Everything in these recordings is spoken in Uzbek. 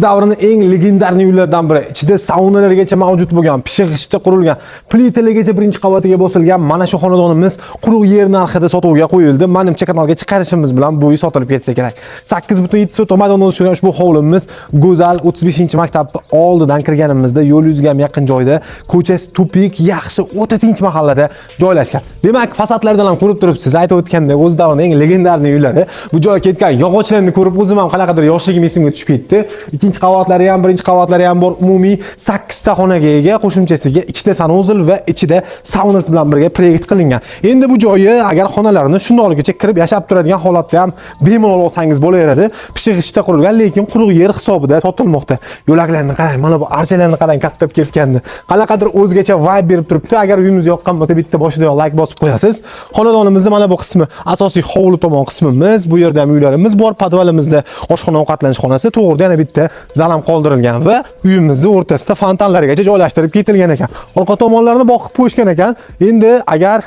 davrining eng legendarniy uylaridan biri. Ichida saunalargacha mavjud bo'lgan, pishig'ichda qurilgan, plitalargacha birinchi qavatiga bosilgan mana shu xonadonimiz quruq yer narxida sotuvga qo'yildi. Menimcha kanalga chiqarishimiz bilan bu uy sotilib ketsa kerak. 8.7 sotix maydonda o'sgan ushbu hovlimiz go'zal 35-maktab oldidan kirganimizda yo'l yuziga yaqin joyda, ko'chasi tupik, yaxshi, o'ta tinch mahallada joylashgan. Demak, fasadlardan ham ko'rib turibsiz. Aytib o'tgandek, o'z davrining eng legendarniy uylari. Bu joyga ketgan yog'ochlarni ko'rib o'zim ham qanaqadir yoshligim esimga tushib ketdi. Ikkinchi qavatlari ham, birinchi qavatlari ham bor. Umumiy 8 ta xonaga ega, qo'shimchasiga 2 ta sanuzel va ichida saunasi bilan birga proyekt qilingan. Endi bu joyi agar xonalarni shundoqligicha kirib yashab turadigan holatda ham bemalol olsangiz bo'laveradi. Pishig'ichda qurilgan, lekin quruq yer hisobida sotilmoqda. Yo'laklarni qarang, mana bu archalarni qarang, kattab ketgandi. Qanaqadir o'zgacha vibe berib turibdi. Agar uyimiz yoqqan bo'lsa, bitta boshidan like bosib qo'yasiz. Xonadonimizning mana bu qismi asosiy hovli tomon qismimiz. Bu yerda ham uylarimiz bor. Podvalimizda oshxona, ovqatlanish xonasi, to'g'rida yana bitta zal ham qoldirilgan va uyimizning o'rtasida fontanlargacha joylashtirib ketilgan ekan. Orqa tomonlarini boqib qo'yishgan ekan. Endi agar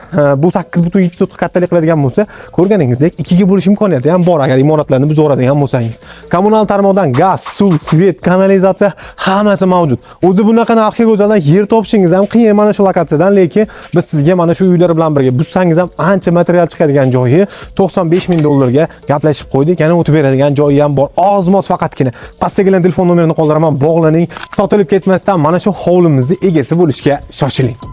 bu 8.7 sotix kattalik qiladigan bo'lsa, ko'rganingizdek 2 ga bo'lish imkoniyati ham bor agar imoratlarni buzoradigan bo'lsangiz. Kommunal tarmoqdan gaz, suv, svet, kanalizatsiya hammasi mavjud. O'zi bunaqa narxga go'zaldan yer topishingiz ham qiyin mana shu lokatsiyadan, lekin biz sizga mana shu uylar bilan birga buzsangiz ham ancha material chiqadigan joyi 95 ming dollarga gaplashib qo'ydik. Yana o'tib beradigan joyi ham bor. Ozmos faqatgina. Pastdagi telefon nomerini qoldiraman, bog'laning. Sotilib ketmasdan mana shu hovlimizning egasi bo'lishga shoshiling.